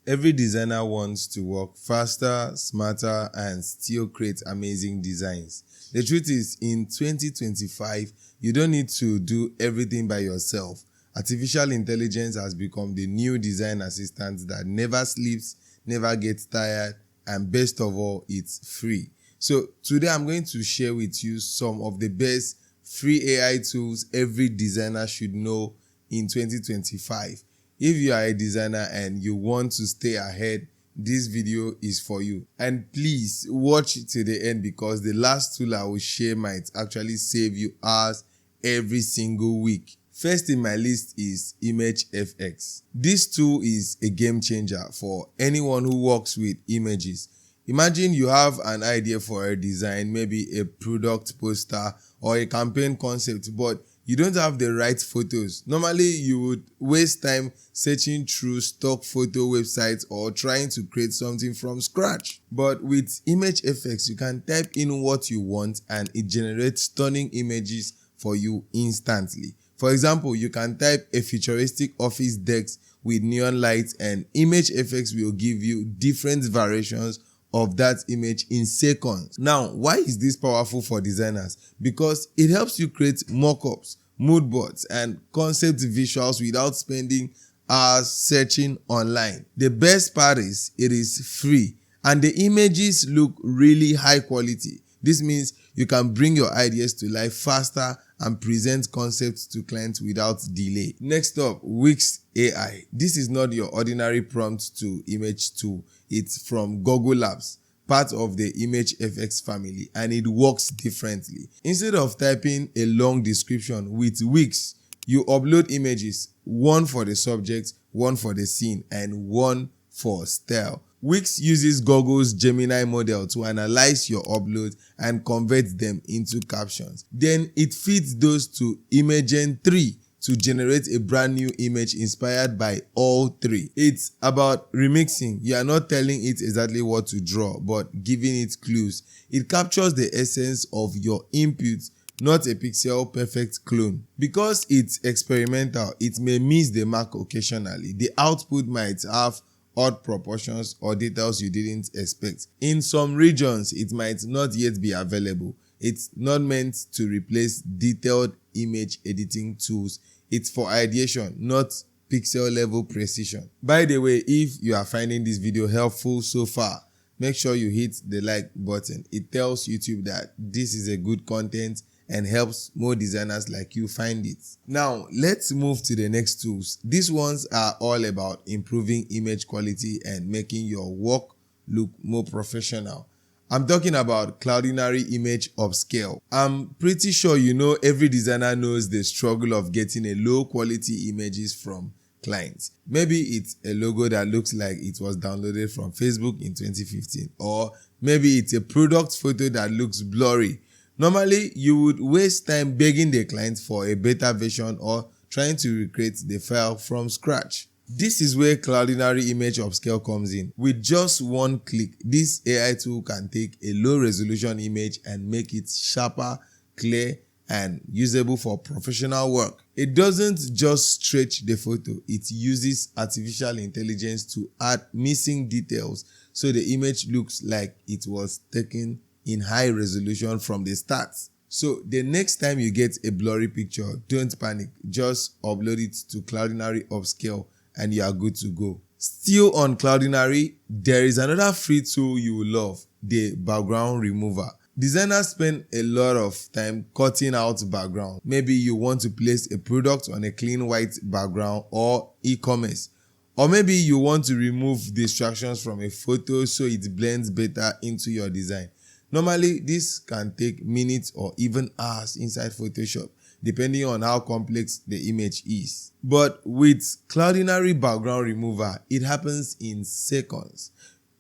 Every designer wants to work faster, smarter, and still create amazing designs. The truth is, in 2025, you don't need to do everything by yourself. Artificial intelligence has become the new design assistant that never sleeps, never gets tired, and best of all, it's free. So today I'm going to share with you some of the best free AI tools every designer should know in 2025. If you are a designer and you want to stay ahead, this video is for you. And please watch it to the end because the last tool I will share might actually save you hours every single week. First in my list is ImageFX. This tool is a game changer for anyone who works with images. Imagine you have an idea for a design, maybe a product poster or a campaign concept, but you don't have the right photos. Normally, you would waste time searching through stock photo websites or trying to create something from scratch. But with ImageFX, you can type in what you want and it generates stunning images for you instantly. For example, you can type a futuristic office desk with neon lights and ImageFX will give you different variations of that image in seconds. Now, why is this powerful for designers? Because it helps you create mockups, mood boards, and concept visuals without spending hours searching online. The best part is it is free and the images look really high quality. This means you can bring your ideas to life faster and present concepts to clients without delay. Next up, Wix AI. This is not your ordinary prompt to image tool. It's from Google Labs, part of the ImageFX family, and it works differently. Instead of typing a long description with Wix, you upload images, one for the subject, one for the scene, and one for style. Wix uses Google's Gemini model to analyze your uploads and convert them into captions. Then it feeds those to Imagen 3 to generate a brand new image inspired by all three. It's about remixing. You are not telling it exactly what to draw, but giving it clues. It captures the essence of your input, not a pixel perfect clone. Because it's experimental, it may miss the mark occasionally. The output might have odd proportions or details you didn't expect. In some regions, it might not yet be available. It's not meant to replace detailed image editing tools. It's for ideation, not pixel level precision. By the way, if you are finding this video helpful so far, make sure you hit the like button. It tells YouTube that this is a good content and helps more designers like you find it. Now, let's move to the next tools. These ones are all about improving image quality and making your work look more professional. I'm talking about Cloudinary Image Upscale. I'm pretty sure you know every designer knows the struggle of getting a low quality images from clients. Maybe it's a logo that looks like it was downloaded from Facebook in 2015, or maybe it's a product photo that looks blurry. Normally, you would waste time begging the client for a better version or trying to recreate the file from scratch. This is where Cloudinary Image Upscale comes in. With just one click, this AI tool can take a low-resolution image and make it sharper, clear, and usable for professional work. It doesn't just stretch the photo, it uses artificial intelligence to add missing details so the image looks like it was taken in high resolution from the start. So the next time you get a blurry picture, don't panic. Just upload it to Cloudinary Upscale and you are good to go. Still on Cloudinary, there is another free tool you will love, the background remover. Designers spend a lot of time cutting out background. Maybe you want to place a product on a clean white background or e-commerce. Or maybe you want to remove distractions from a photo so it blends better into your design. Normally, this can take minutes or even hours inside Photoshop, depending on how complex the image is. But with Cloudinary Background Remover, it happens in seconds.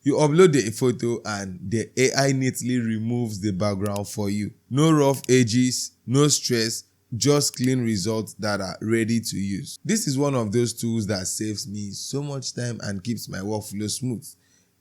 You upload the photo and the AI neatly removes the background for you. No rough edges, no stress, just clean results that are ready to use. This is one of those tools that saves me so much time and keeps my workflow smooth,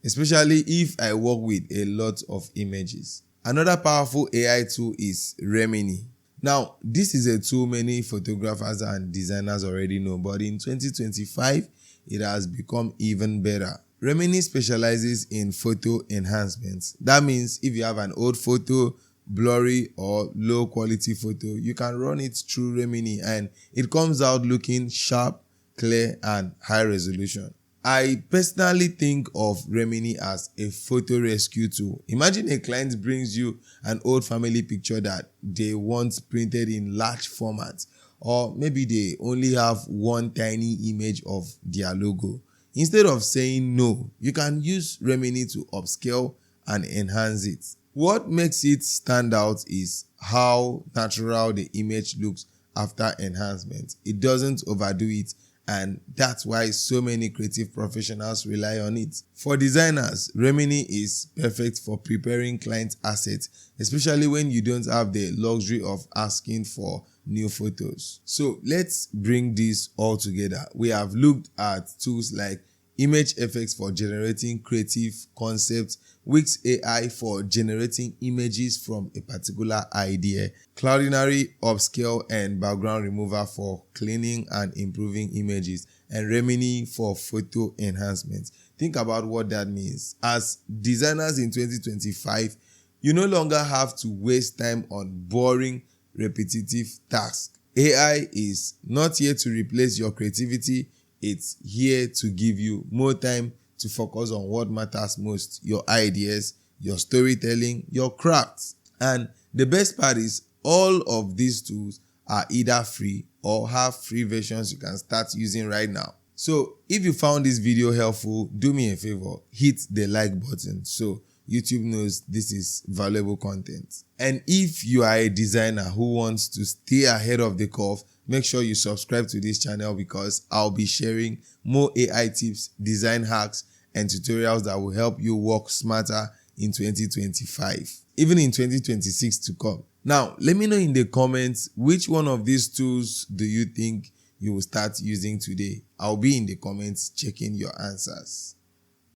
especially if I work with a lot of images. Another powerful AI tool is Remini. Now, this is a tool many photographers and designers already know, but in 2025, it has become even better. Remini specializes in photo enhancements. That means if you have an old photo, blurry or low quality photo, you can run it through Remini and it comes out looking sharp, clear and high resolution. I personally think of Remini as a photo rescue tool. Imagine a client brings you an old family picture that they want printed in large formats, or maybe they only have one tiny image of their logo. Instead of saying no, you can use Remini to upscale and enhance it. What makes it stand out is how natural the image looks after enhancement. It doesn't overdo it, and that's why so many creative professionals rely on it. For designers, Remini is perfect for preparing client assets, especially when you don't have the luxury of asking for new photos. So let's bring this all together. We have looked at tools like ImageFX for generating creative concepts, Wix AI for generating images from a particular idea, Cloudinary Upscale and Background Remover for cleaning and improving images, and Remini for photo enhancement. Think about what that means. As designers in 2025, you no longer have to waste time on boring, repetitive tasks. AI is not here to replace your creativity. It's here to give you more time to focus on what matters most: your ideas, your storytelling, your crafts. And the best part is all of these tools are either free or have free versions you can start using right now. So if you found this video helpful, do me a favor, hit the like button so YouTube knows this is valuable content. And if you are a designer who wants to stay ahead of the curve, make sure you subscribe to this channel because I'll be sharing more AI tips, design hacks, and tutorials that will help you work smarter in 2025, even in 2026 to come. Now, let me know in the comments which one of these tools do you think you will start using today. I'll be in the comments checking your answers.